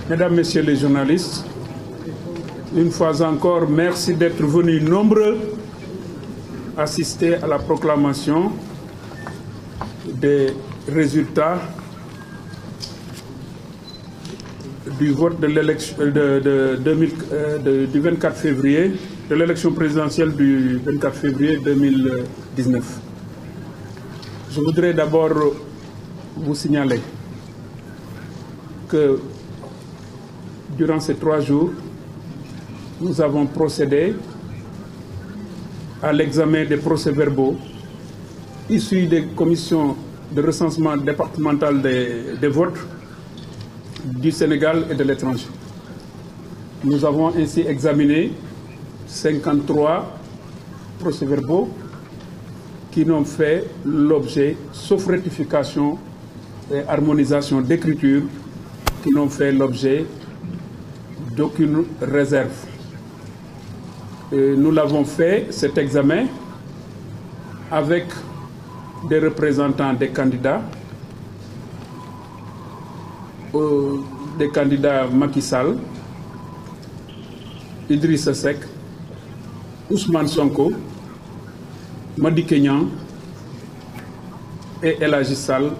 Mesdames, Messieurs les journalistes, une fois encore, merci d'être venus nombreux assister à la proclamation des résultats du vote de l'élection du 24 février, de l'élection présidentielle du 24 février 2019. Je voudrais d'abord vous signaler que durant ces 3 jours, nous avons procédé à l'examen des procès-verbaux issus des commissions de recensement départemental des votes du Sénégal et de l'étranger. Nous avons ainsi examiné 53 procès-verbaux qui n'ont fait l'objet, sauf rectification et harmonisation d'écriture, qui n'ont fait l'objet d'aucune réserve. Et nous l'avons fait, cet examen, avec des représentants des candidats Macky Sall, Idrissa Seck, Ousmane Sonko, Madické Niang et El Hadji Sall.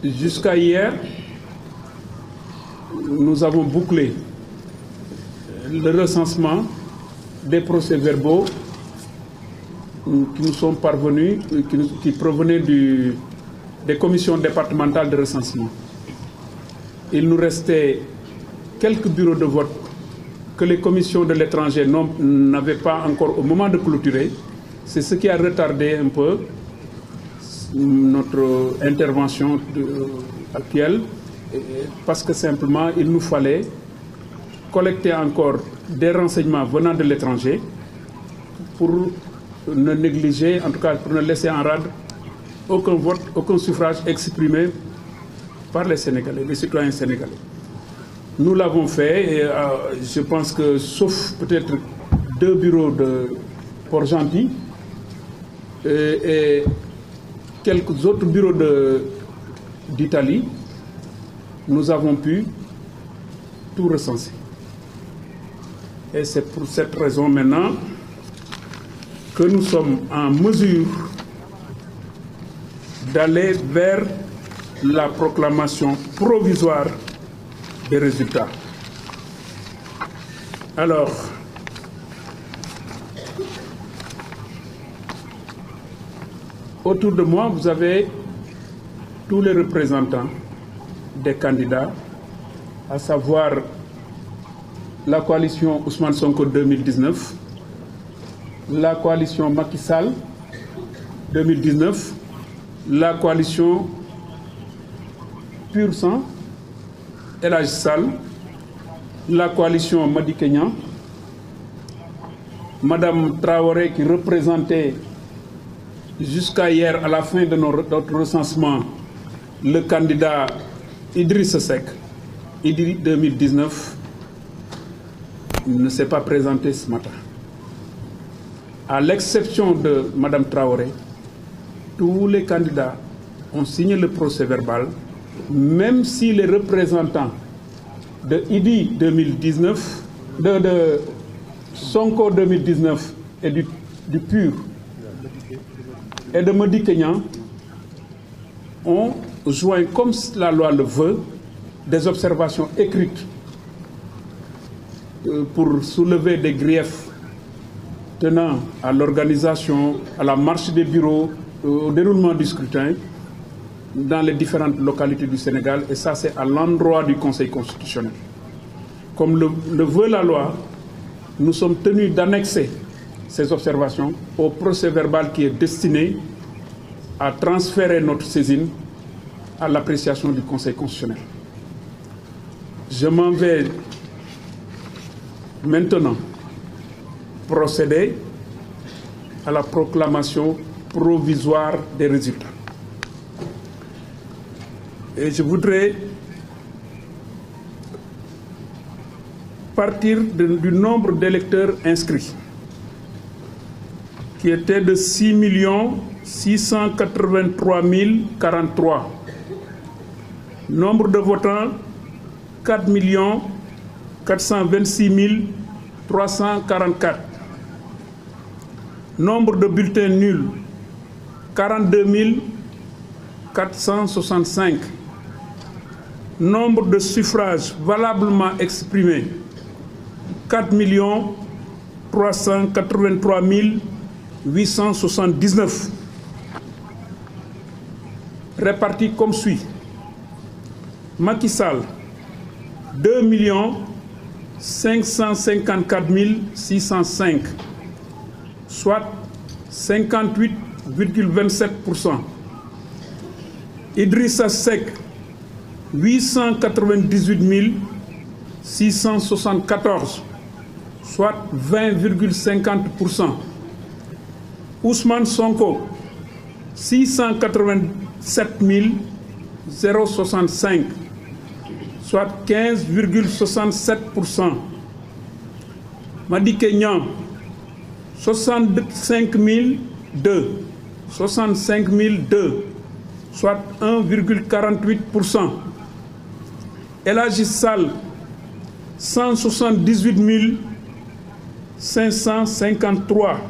Jusqu'à hier, nous avons bouclé le recensement des procès-verbaux qui nous sont parvenus, qui provenaient des commissions départementales de recensement. Il nous restait quelques bureaux de vote que les commissions de l'étranger n'avaient pas encore au moment de clôturer. C'est ce qui a retardé un peu notre intervention actuelle, parce que simplement il nous fallait collecter encore des renseignements venant de l'étranger pour ne négliger, en tout cas pour ne laisser en rade aucun vote, aucun suffrage exprimé par les Sénégalais, les citoyens sénégalais. Nous l'avons fait et je pense que, sauf peut-être 2 bureaux de Port-Gentil et quelques autres bureaux d'Italie, nous avons pu tout recenser. Et c'est pour cette raison maintenant que nous sommes en mesure d'aller vers la proclamation provisoire des résultats. Alors, autour de moi, vous avez tous les représentants des candidats, à savoir la coalition Ousmane Sonko 2019, la coalition Macky Sall 2019, la coalition Pur Sang, El Hadji Sall, la coalition Madické Niang, Madame Traoré qui représentait jusqu'à hier, à la fin de notre recensement, le candidat Idrissa Seck, Idri 2019, ne s'est pas présenté ce matin. À l'exception de Madame Traoré, tous les candidats ont signé le procès-verbal, même si les représentants de Idi 2019, de Sonko 2019 et du PUR et de Madické Niang ont joint, comme la loi le veut, des observations écrites pour soulever des griefs tenant à l'organisation, à la marche des bureaux, au déroulement du scrutin dans les différentes localités du Sénégal, et ça c'est à l'endroit du Conseil constitutionnel. Comme le veut la loi, nous sommes tenus d'annexer ces observations au procès-verbal qui est destiné à transférer notre saisine à l'appréciation du Conseil constitutionnel. Je m'en vais maintenant procéder à la proclamation provisoire des résultats. Et je voudrais partir du nombre d'électeurs inscrits. qui était de 6 683 043. Nombre de votants, 4 426 344. Nombre de bulletins nuls, 42 465. Nombre de suffrages valablement exprimés, 4 383 879. Répartis comme suit. Macky Sall, 2 554 605, soit 58,27%. Idrissa Seck, 898 674, soit 20,50%. Ousmane Sonko, 687 065, soit 15,67%. Madické Niang, 65 002, soit 1,48%. El Hadji Sall, 178 553,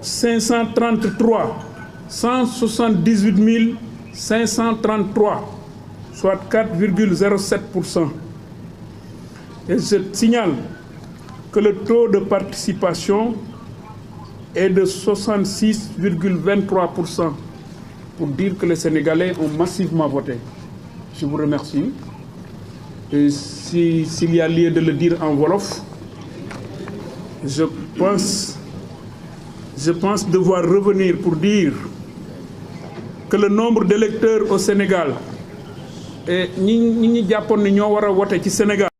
533, 178 533, soit 4,07%. Et je signale que le taux de participation est de 66,23%, pour dire que les Sénégalais ont massivement voté. Je vous remercie. Et s'il y a lieu de le dire en wolof, je pense devoir revenir pour dire que le nombre d'électeurs au Sénégal et ñi jàppoon ne ñoo war a voté ci Sénégal